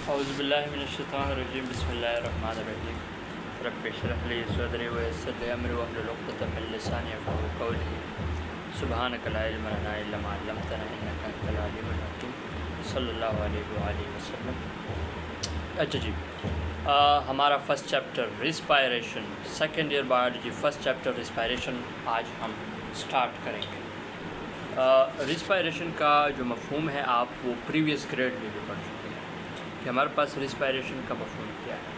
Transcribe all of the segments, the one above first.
औज़ुबिल्लाहिमिनश्शैतानिर्रजीम बिस्मिल्लाहिर्रहमानिर्रहीम रब्बि इश्रह ली सदरी वयस्सिर ली अमरी वहलुल उक़दतम मिन लिसानी यफ़क़हू क़ौली सुब्हानका ला इल्मा लना इल्ला मा अल्लमतना इन्नका अंतल अलीमुल हकीम सल्लल्लाहु अलैहि व आलिहि वसल्लम। अच्छा जी, हमारा first chapter respiration, second year biology, first chapter respiration आज हम स्टार्ट करेंगे। रिस्पायरेशन का जो मफ़हूम है आप वो प्रीवियस ग्रेड में भी पढ़ चुके हैं कि हमारे पास रिस्पायरेशन का मफ़हूम क्या है।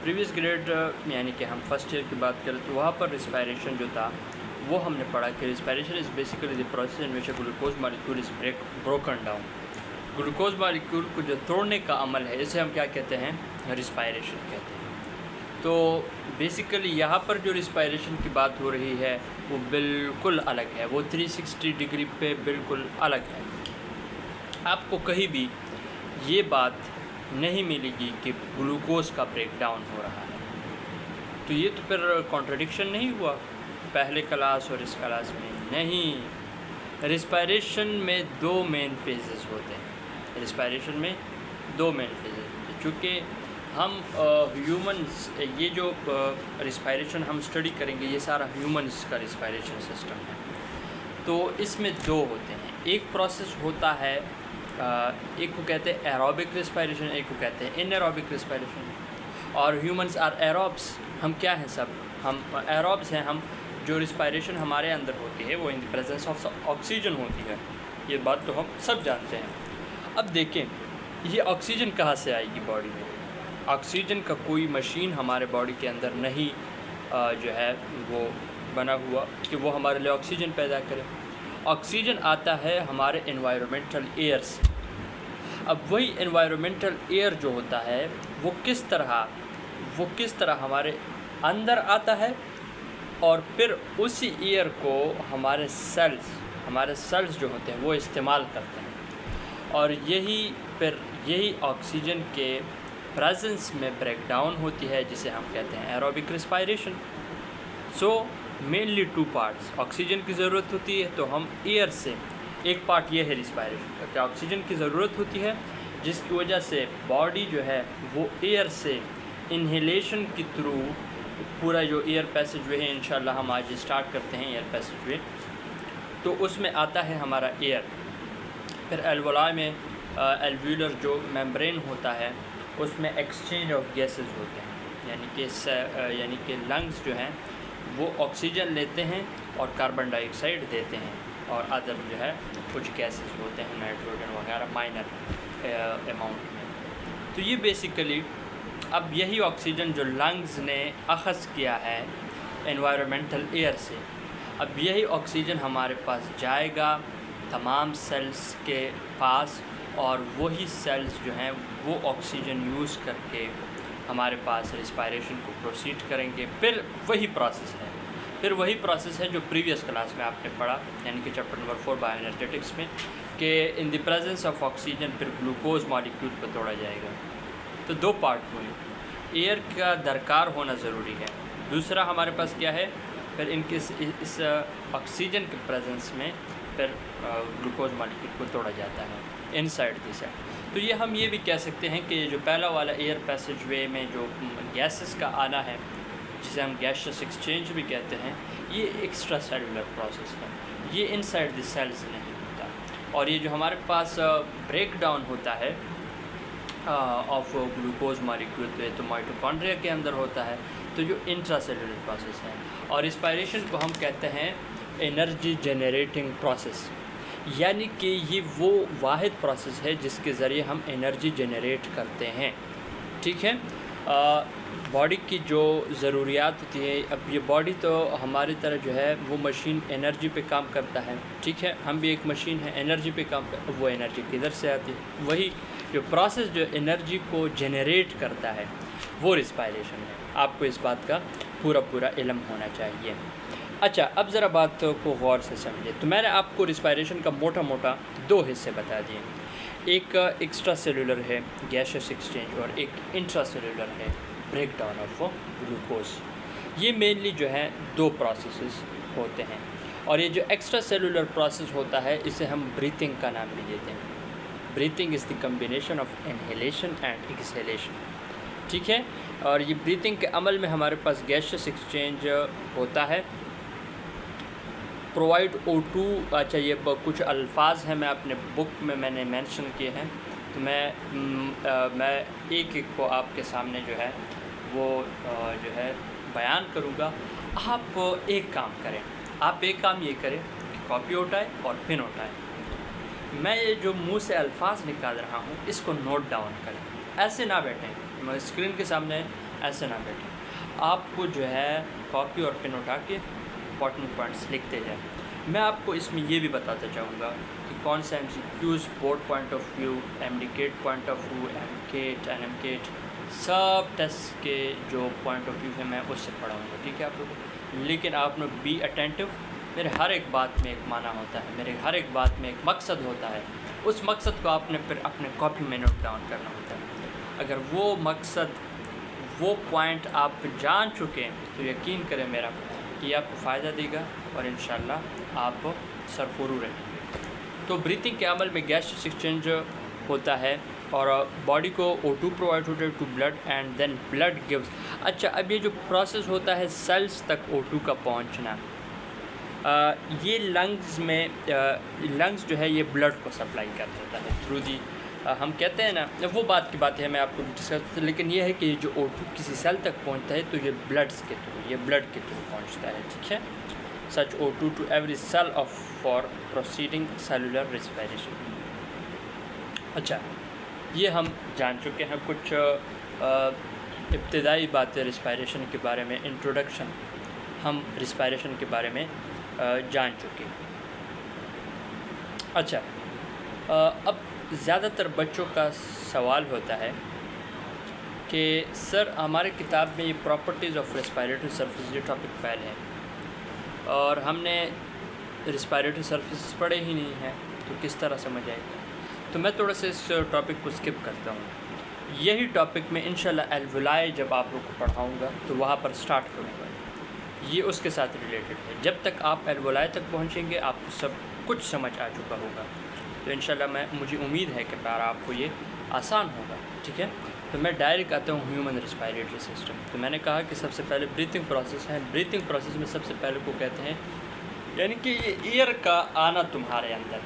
प्रीवियस ग्रेड यानी कि हम फर्स्ट ईयर की बात करें तो वहाँ पर रिस्पायरेशन जो था वो हमने पढ़ा कि respiration is basically the process in which glucose molecule is broken down. Glucose molecule को जो तोड़ने का अमल है इसे हम क्या कहते हैं, रिस्पायरेशन कहते हैं। तो बेसिकली यहाँ पर जो रिस्पायरेशन की बात हो रही है वो बिल्कुल अलग है, वो 360 डिग्री पे बिल्कुल अलग है। आपको कहीं भी ये बात नहीं मिलेगी कि ग्लूकोज का ब्रेकडाउन हो रहा है। तो ये तो फिर कॉन्ट्रडिक्शन नहीं हुआ पहले क्लास और इस क्लास में? नहीं, रिस्पायरेशन में दो मेन फेजेस होते हैं। रिस्पायरेशन में दो मेन फेजेस होते हैं। चूँकि हम ह्यूमंस ये जो रिस्पायरेशन हम स्टडी करेंगे ये सारा ह्यूमंस का रिस्पायरेशन सिस्टम है। तो इसमें दो होते हैं, एक प्रोसेस होता है एक को कहते हैं एरोबिक रिस्पायरेशन, एक को कहते हैं इनएरोबिक रिस्पायरेशन। और ह्यूमंस आर एरोब्स, हम क्या हैं सब, हम एरोब्स हैं। हम जो रिस्पायरेशन हमारे अंदर होती है वो in the presence of oxygen होती है, ये बात तो हम सब जानते हैं। अब देखें ये ऑक्सीजन कहाँ से आएगी बॉडी में। ऑक्सीजन का कोई मशीन हमारे बॉडी के अंदर नहीं जो है वो बना हुआ कि वो हमारे लिए ऑक्सीजन पैदा करे। ऑक्सीजन आता है हमारे एनवायरमेंटल एयर से। अब वही एनवायरमेंटल एयर जो होता है वो किस तरह हमारे अंदर आता है और फिर उसी एयर को हमारे सेल्स जो होते हैं वो इस्तेमाल करते हैं। और यही ऑक्सीजन के प्रेजेंस में ब्रेकडाउन होती है जिसे हम कहते हैं aerobic respiration. So mainly two parts, oxygen की ज़रूरत होती है तो हम एयर से, एक पार्ट ये है रिस्पायरेशन का कि ऑक्सीजन की ज़रूरत होती है जिसकी वजह से बॉडी जो है वो एयर से इन्हेलेशन के थ्रू पूरा जो एयर पैसेज वे है, इंशाल्लाह हम आज स्टार्ट करते हैं एयर पैसेज वे, तो उसमें आता है हमारा एयर। फिर एल्वोलाई में एल्व्यूलर जो मेम्ब्रेन होता है उसमें एक्सचेंज ऑफ गैसेस होते हैं, यानी कि लंग्स जो हैं वो ऑक्सीजन लेते हैं और कार्बन डाइऑक्साइड देते हैं और अदर जो है कुछ गैसेस होते हैं नाइट्रोजन वगैरह माइनर अमाउंट में। तो ये बेसिकली अब यही ऑक्सीजन जो लंग्स ने अख़ज़ किया है एनवायरमेंटल एयर से, अब यही ऑक्सीजन हमारे पास जाएगा तमाम सेल्स के पास और वही सेल्स जो हैं वो ऑक्सीजन यूज़ करके हमारे पास रिस्पायरेशन को प्रोसीड करेंगे। फिर वही प्रोसेस है जो प्रीवियस क्लास में आपने पढ़ा, यानी कि चैप्टर नंबर 4 बायोएनर्जेटिक्स में, कि in the presence of oxygen फिर ग्लूकोज मॉलिक्यूल को तोड़ा जाएगा। तो दो पार्ट हुए, एयर का दरकार होना ज़रूरी है, दूसरा हमारे पास क्या है फिर इनके इस ऑक्सीजन के प्रेजेंस में फिर ग्लूकोज मॉलिक्यूल को तोड़ा जाता है इनसाइड दिस साइड। तो ये हम ये भी कह सकते हैं कि जो पहला वाला एयर पैसेज वे में जो गैसेस का आना है जिसे हम गैसियस एक्सचेंज भी कहते हैं, ये एक्स्ट्रा सेलुलर प्रोसेस है, ये इनसाइड द सेल्स नहीं होता। और ये जो हमारे पास ब्रेक डाउन होता है ऑफ ग्लूकोज मॉलिक्यूल तो माइटोकॉन्ड्रिया के अंदर होता है, तो जो इंट्रा सेलुलर प्रोसेस है। और रिस्पायरेशन को हम कहते हैं एनर्जी जनरेटिंग प्रोसेस, यानी कि ये वो वाहिद प्रोसेस है जिसके ज़रिए हम एनर्जी जनरेट करते हैं। ठीक है, बॉडी की जो ज़रूरियात होती है, अब ये बॉडी तो हमारी तरह जो है वो मशीन एनर्जी पे काम करता है। ठीक है, हम भी एक मशीन है, एनर्जी पे काम कर, वो एनर्जी किधर से आती है, वही जो प्रोसेस जो एनर्जी को जनरेट करता है वो रिस्पायरेशन है। आपको इस बात का पूरा इल्म होना चाहिए। अच्छा, अब ज़रा बात को गौर से समझे। तो मैंने आपको रिस्पायरेशन का मोटा दो हिस्से बता दिए, एक एक्स्ट्रा सेलुलर है गैसियस एक्सचेंज और एक इंट्रा सेलुलर है ब्रेक डाउन ऑफ ग्लूकोज। ये मेनली जो है दो प्रोसेसेस होते हैं। और ये जो एक्स्ट्रा सेलुलर प्रोसेस होता है इसे हम ब्रीथिंग का नाम भी देते हैं। Breathing is the combination of inhalation and exhalation, ठीक है। और ये ब्रीथिंग के अमल में हमारे पास गैसियस एक्सचेंज होता है। प्रोवाइड O2, अच्छा ये कुछ अल्फाज हैं मैं अपने बुक में मैंने मेंशन किए हैं, तो मैं एक एक को आपके सामने जो है वो जो है बयान करूँगा। आप एक काम करें, आप एक काम ये करें कि कॉपी उठाएं और पेन उठाएं। मैं ये जो मुंह से अल्फाज निकाल रहा हूँ इसको नोट डाउन करें, ऐसे ना बैठें, मैं स्क्रीन के सामने ऐसे ना बैठें। आपको जो है कॉपी और पेन उठा के इंपॉर्टेंट पॉइंट्स लिखते जाएं। मैं आपको इसमें ये भी बताता चाहूँगा कि कौन सा MCQs, board point of view, MDCAT point of view, MCAT, NMCAT, सब टेस्ट के जो पॉइंट ऑफ व्यू है मैं उससे पढ़ाऊँगा, ठीक है आप लोगों। लेकिन आप लोग बी अटेंटिव, मेरे हर एक बात में एक माना होता है, मेरे हर एक बात में एक मकसद होता है। उस मकसद को आपने फिर अपने कॉपी में नोट डाउन करना होता है। अगर वो मकसद, वो पॉइंट आप जान चुके हैं तो यकीन करें मेरा कि ये आपको फ़ायदा देगा और इंशाल्लाह आप सरफुरू रहेंगे। तो ब्रीथिंग के अमल में गैस एक्सचेंज होता है और बॉडी को O2 प्रोवाइड होता है to blood and then blood gives. अच्छा, अब ये जो प्रोसेस होता है सेल्स तक O2 का पहुंचना, ये लंग्स में लंग्स जो है ये ब्लड को सप्लाई कर देता है थ्रू दी, हम कहते हैं ना, वो बात की बात है, मैं आपको डिस्कस, लेकिन ये है कि ये जो O2 किसी सेल तक पहुंचता है तो ये ब्लड्स के थ्रू, ये ब्लड के थ्रू पहुंचता है, ठीक है। Such O2 to every cell of for proceeding cellular respiration. अच्छा, ये हम जान चुके हैं कुछ इब्तदाई बातें रेस्पिरेशन के बारे में, इंट्रोडक्शन हम रेस्पिरेशन के बारे में जान चुके हैं। अच्छा, अब ज़्यादातर बच्चों का सवाल होता है कि सर हमारे किताब में ये प्रॉपर्टीज़ ऑफ रेस्पिरेटरी सरफेस ये टॉपिक पहले है और हमने रेस्पिरेटरी सरफेस पढ़े ही नहीं है, तो किस तरह समझ आएगा। तो मैं थोड़ा सा इस टॉपिक को स्किप करता हूँ। यही टॉपिक में इंशाल्लाह एल्वुलाई जब आप लोग को पढ़ाऊँगा तो वहाँ पर स्टार्ट करूँगा, ये उसके साथ रिलेटेड है। जब तक आप एल्वुलाई तक पहुँचेंगे आपको सब कुछ समझ आ चुका होगा, तो इंशाल्लाह मुझे उम्मीद है कि प्यार आपको ये आसान होगा, ठीक है। तो मैं डायरेक्ट आता हूँ ह्यूमन रेस्पिरेटरी सिस्टम। तो मैंने कहा कि सबसे पहले ब्रीथिंग प्रोसेस है। ब्रीथिंग प्रोसेस में सबसे पहले को कहते हैं, यानी कि ये एयर का आना तुम्हारे अंदर,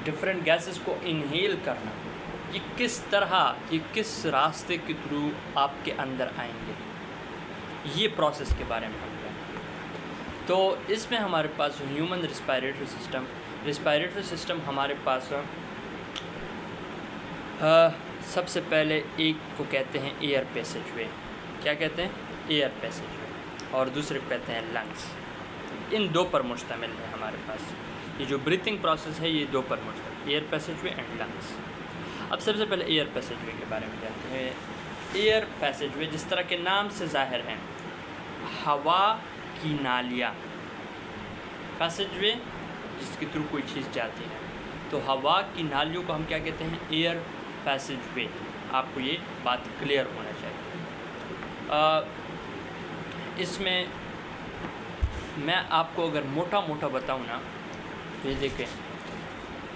डिफरेंट गैसेस को इनहेल करना, ये किस तरह, ये किस रास्ते के थ्रू आपके अंदर आएंगे, ये प्रोसेस के बारे में हम करें। तो इसमें हमारे पास ह्यूमन रेस्पिरेटरी सिस्टम हमारे पास सबसे पहले एक को कहते हैं एयर पैसेजवे। क्या कहते हैं? एयर पैसेजवे। और दूसरे को कहते हैं लंग्स। इन दो पर मुश्तमिल है हमारे पास ये जो ब्रीथिंग प्रोसेस है, ये दो पर मुश्तमिल, एयर पैसेजवे एंड लंग्स। अब सबसे पहले एयर पैसेजवे के बारे में जानते हैं। एयर पैसेजवे जिस तरह के नाम से ज़ाहिर हैं, हवा की नालियाँ, पैसेजवे जिसके थ्रू कोई चीज़ जाती है, तो हवा की नालियों को हम क्या कहते हैं? एयर पैसेजवे। आपको ये बात क्लियर होना चाहिए। इसमें मैं आपको अगर मोटा मोटा बताऊँ ना, तो ये देखें,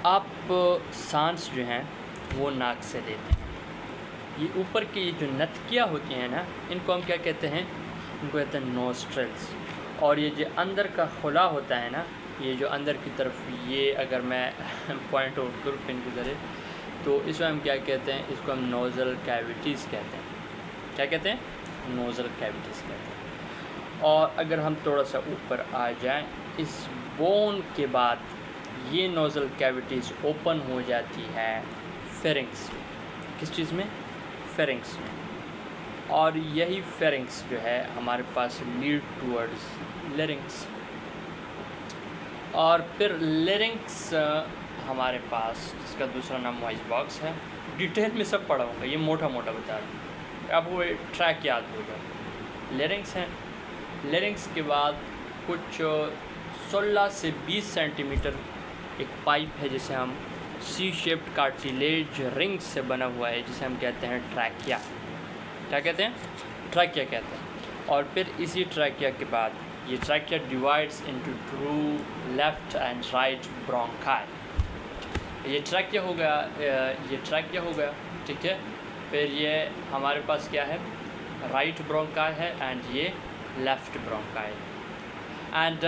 आप सांस जो हैं वो नाक से लेते हैं। ये ऊपर की जो नतकियाँ होती हैं ना, इनको हम क्या कहते हैं? इनको कहते हैं नोस्ट्रल्स। और ये जो अंदर का खुला होता है ना, ये जो अंदर की तरफ, ये अगर मैं पॉइंट आउट करूँ पेन के ज़रिए, तो इसमें हम क्या कहते हैं? इसको हम नोज़ल कैविटीज़ कहते हैं। क्या कहते हैं? नोज़ल कैविटीज़ कहते हैं। और अगर हम थोड़ा सा ऊपर आ जाएं, इस बोन के बाद ये नोज़ल कैविटीज़ ओपन हो जाती है फेरिंग्स। किस चीज़ में? फेरिंग्स में। और यही फेरिंग्स जो है हमारे पास लीड टूवर्ड्स लेरिंग्स। और फिर लेरिंग्स हमारे पास, जिसका दूसरा नाम वॉइस बॉक्स है। डिटेल में सब पढ़ाऊँगा, ये मोटा मोटा बता रहा हूँ, आपको ट्रैक याद होगा। लेरिंग्स हैं। लेरिंग्स के बाद कुछ 16 से 20 सेंटीमीटर एक पाइप है, जिसे हम सी शेप्ड कार्टिलेज रिंग से बना हुआ है, जिसे हम कहते हैं ट्रैकिया। क्या कहते हैं? ट्रैकिया कहते हैं। और फिर इसी ट्रैकिया के बाद ये trachea divides into two left and right bronchi. ये ट्रैकिया हो गया, ये ट्रैकिया हो गया, ठीक है। फिर ये हमारे पास क्या है, राइट ब्रोंकाई है एंड ये left bronchi, and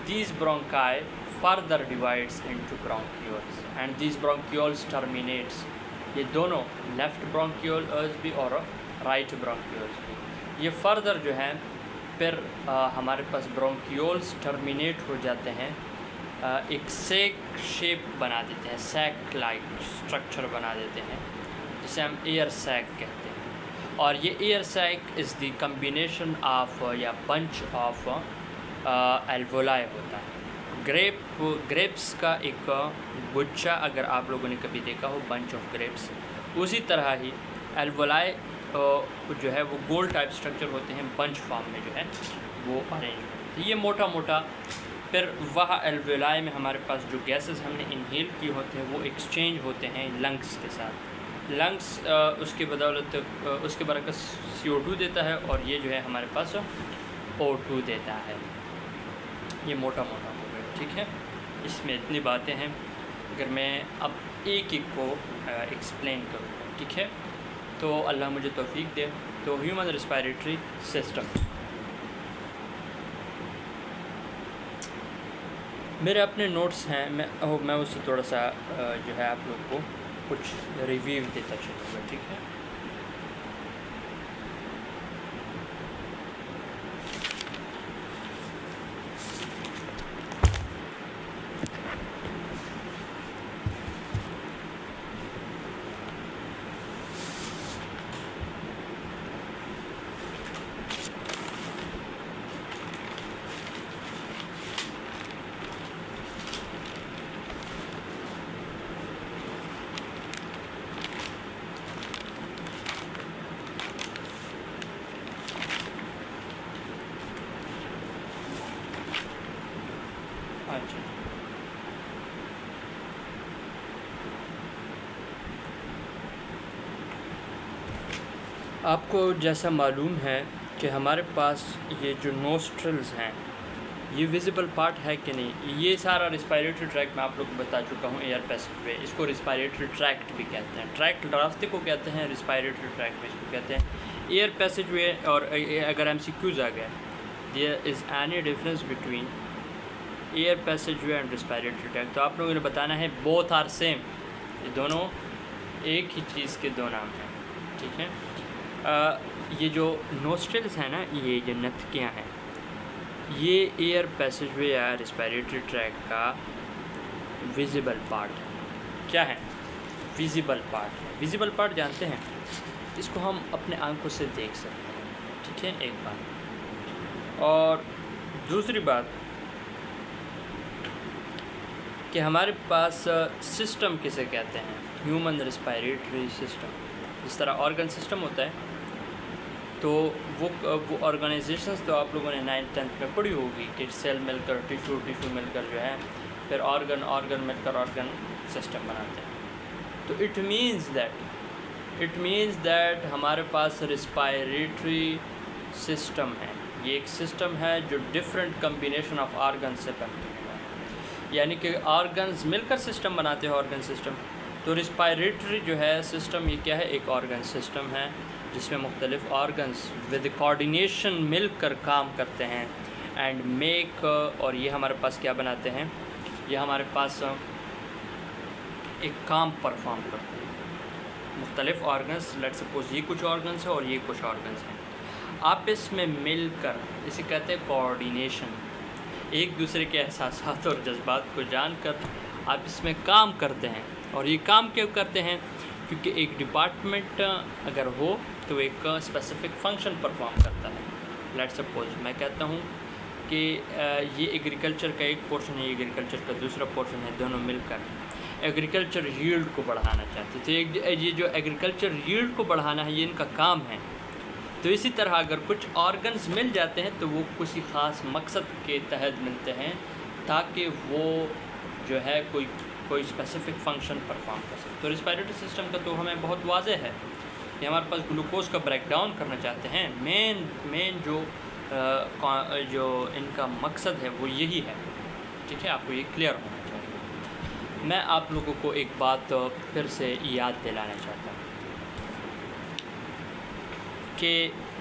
these bronchi further divides into bronchioles and these bronchioles terminates, ये दोनों लेफ़्ट bronchioles भी और राइट bronchioles भी, ये फर्दर जो है फिर हमारे पास bronchioles टर्मिनेट हो जाते हैं, एक सैक शेप बना देते हैं, सैक लाइक स्ट्रक्चर बना देते हैं जिसे हम एयर सैक कहते हैं। और ये air sac is the combination of या बंच ऑफ एल्वोलाई होता है। ग्रेप्स का एक गुच्छा, अगर आप लोगों ने कभी देखा हो बंच ऑफ ग्रेप्स, उसी तरह ही एल्वोलाई जो है वो गोल टाइप स्ट्रक्चर होते हैं, बंच फॉर्म में जो है वो अरेंज होते हैं। ये मोटा मोटा फिर वह एल्वोलाई में हमारे पास जो गैसेस हमने इनहेल किए होते हैं वो एक्सचेंज होते हैं लंग्स के साथ। लंग्स उसके बदौलत उसके बरकस CO2 देता है और ये जो है हमारे पास O2 देता है। ये मोटा मोटा हो गया, ठीक है। इसमें इतनी बातें हैं, अगर मैं अब एक एक को एक्सप्लेन करूँ, ठीक है, तो अल्लाह मुझे तौफीक दे। तो ह्यूमन रेस्पिरेटरी सिस्टम, मेरे अपने नोट्स हैं, मैं उससे थोड़ा सा जो है आप लोग को कुछ रिव्यू देता चलूँगा, ठीक है। अच्छा, आपको जैसा मालूम है कि हमारे पास ये जो नोस्ट्रल्स हैं ये विजिबल पार्ट है कि नहीं, ये सारा रिस्पायरेटरी ट्रैक्ट मैं आप लोग को बता चुका हूँ, एयर पैसेजवे, इसको रिस्पायरेटरी ट्रैक्ट भी कहते हैं। ट्रैक्ट रास्ते को कहते हैं, रिस्पायरेटरी ट्रैक्ट में इसको कहते हैं एयर पैसेजवे। और अगर MCQs आ गया, there is any difference between air passageway and respiratory tract, तो आप लोगों ने बताना है बोथ आर सेम, ये दोनों एक ही चीज़ के दो नाम हैं, ठीक है। ये जो नोस्ट्रल्स हैं ना, ये जो नथकियाँ हैं, ये एयर पैसेजवे या रिस्पायरेटरी ट्रैक्ट का विजिबल पार्ट है। क्या है? विजिबल पार्ट है। विजिबल पार्ट जानते हैं, इसको हम अपने आंखों से देख सकते हैं, ठीक है, एक बात। और दूसरी बात कि हमारे पास सिस्टम किसे कहते हैं, ह्यूमन रेस्पिरेटरी सिस्टम। जिस तरह ऑर्गन सिस्टम होता है, तो वो ऑर्गेनाइजेशंस तो आप लोगों ने 9th-10th में पढ़ी होगी कि सेल मिलकर टिश्यू मिलकर जो है फिर ऑर्गन मिलकर ऑर्गन सिस्टम बनाते हैं। तो इट मीन्स दैट हमारे पास रिस्पायरेटरी सिस्टम है। ये एक सिस्टम है जो डिफरेंट कम्बिनेशन ऑफ ऑर्गन से बनती है, यानी कि ऑर्गन्स मिलकर सिस्टम बनाते हैं, ऑर्गन सिस्टम। तो रिस्पायरेटरी जो है सिस्टम, ये क्या है, एक ऑर्गन सिस्टम है जिसमें मुख्तलिफ ऑर्गन्स विद कोऑर्डिनेशन मिलकर काम करते हैं एंड मेक, और ये हमारे पास क्या बनाते हैं, ये हमारे पास एक काम परफॉर्म करते हैं। मुख्तलिफ ऑर्गन्स, लेट्स सपोज ये कुछ ऑर्गन्स है और ये कुछ ऑर्गन्स हैं, आपस में मिलकर, इसे कहते हैं कोऑर्डिनेशन, एक दूसरे के एहसासात और जज्बात को जानकर आप इसमें काम करते हैं। और ये काम क्यों करते हैं? क्योंकि एक डिपार्टमेंट अगर हो तो एक स्पेसिफिक फंक्शन परफॉर्म करता है। लेट्स सपोज मैं कहता हूँ कि ये एग्रीकल्चर का एक पोर्शन है, एग्रीकल्चर का दूसरा पोर्शन है, दोनों मिलकर एग्रीकल्चर यील्ड को बढ़ाना चाहते हैं। तो ये जो एग्रीकल्चर यील्ड को बढ़ाना है, ये इनका काम है। तो इसी तरह अगर कुछ ऑर्गन्स मिल जाते हैं तो वो किसी ख़ास मकसद के तहत मिलते हैं ताकि वो जो है कोई स्पेसिफिक फ़ंक्शन परफॉर्म कर सके। तो रिस्पायरेटरी सिस्टम का तो हमें बहुत वाज़ेह है कि हमारे पास ग्लूकोज का ब्रेक डाउन करना चाहते हैं। मेन जो इनका मकसद है वो यही है, ठीक है, आपको ये क्लियर होना चाहिए। मैं आप लोगों को एक बात फिर से याद दिलाना चाहता हूँ कि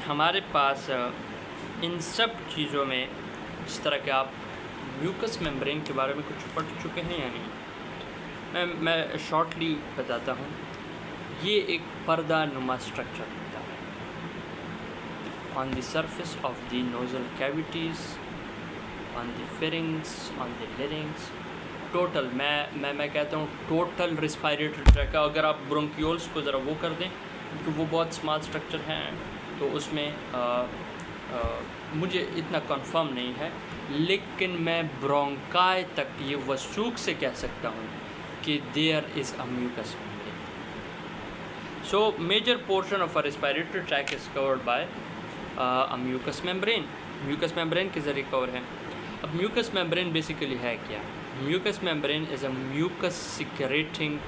हमारे पास इन सब चीज़ों में, जिस तरह के आप म्यूकस मेम्ब्रेन के बारे में कुछ पढ़ चुके हैं या नहीं, मैं शॉर्टली बताता हूँ। ये एक पर्दा नुमा स्ट्रक्चर होता है on the surface of the nozzle cavities, on the pharynx, on the larynx. Total मैं कहता हूँ टोटल रिस्पायरेटरी ट्रैक का। अगर आप ब्रोंकियोल्स को ज़रा वो कर दें, क्योंकि वो बहुत स्मॉल स्ट्रक्चर हैं, तो उसमें मुझे इतना कंफर्म नहीं है, लेकिन मैं ब्रोंकाई तक ये वसूख से कह सकता हूँ कि there is a mucus membrane. So major portion of a respiratory tract is covered by a mucus membrane. Mucus membrane के ज़रिए कवर है। अब म्यूकस मेम्ब्रेन बेसिकली है क्या? Mucus membrane is a mucus secreting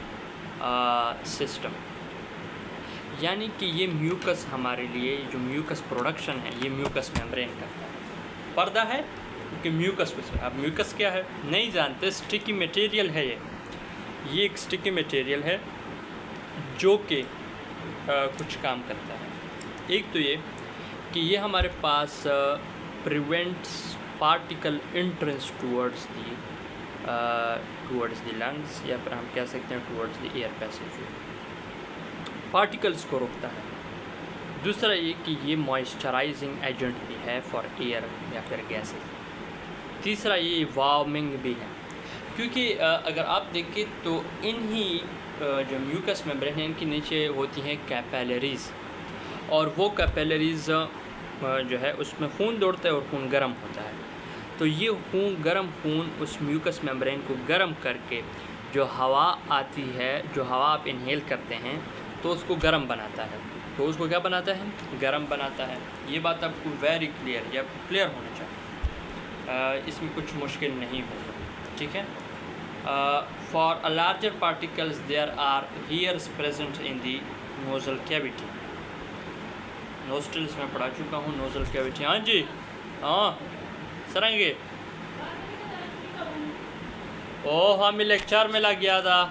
system, यानी कि ये mucus हमारे लिए जो म्यूकस प्रोडक्शन है ये म्यूकस मेम्ब्रेन करता है। पर्दा है क्योंकि म्यूकस कुछ है। अब म्यूकस क्या है नहीं जानते, स्टिकी मटेरियल है ये एक स्टिकी मटेरियल है जो कि कुछ काम करता है। एक तो ये कि ये हमारे पास prevents particle entrance towards the lungs, या फिर हम कह सकते हैं towards the air passage, particles को रोकता है। दूसरा ये कि ये मॉइस्चराइजिंग एजेंट भी है फॉर एयर या फिर गैसेस। तीसरा ये वार्मिंग भी है, क्योंकि अगर आप देखें तो इन्हीं जो म्यूकस मेम्ब्रेन है इनके नीचे होती हैं कैपिलरीज़, और वो कैपिलरीज़ जो है उसमें खून दौड़ता है और खून गर्म होता है। तो ये गर्म खून उस म्यूकस मेम्ब्रेन को गर्म करके जो हवा आती है, जो हवा आप इनहेल करते हैं, तो उसको गर्म बनाता है। तो उसको क्या बनाता है? गर्म बनाता है। ये बात आपको वेरी क्लियर या क्लियर होना चाहिए, इसमें कुछ मुश्किल नहीं होगा, ठीक है। For a larger particles there are hairs present in the nasal cavity. Nostrils में पढ़ा चुका हूँ, नोजल कैविटी। हाँ जी, हाँ सरेंगे। ओह, हमें लेक्चर में लग गया था।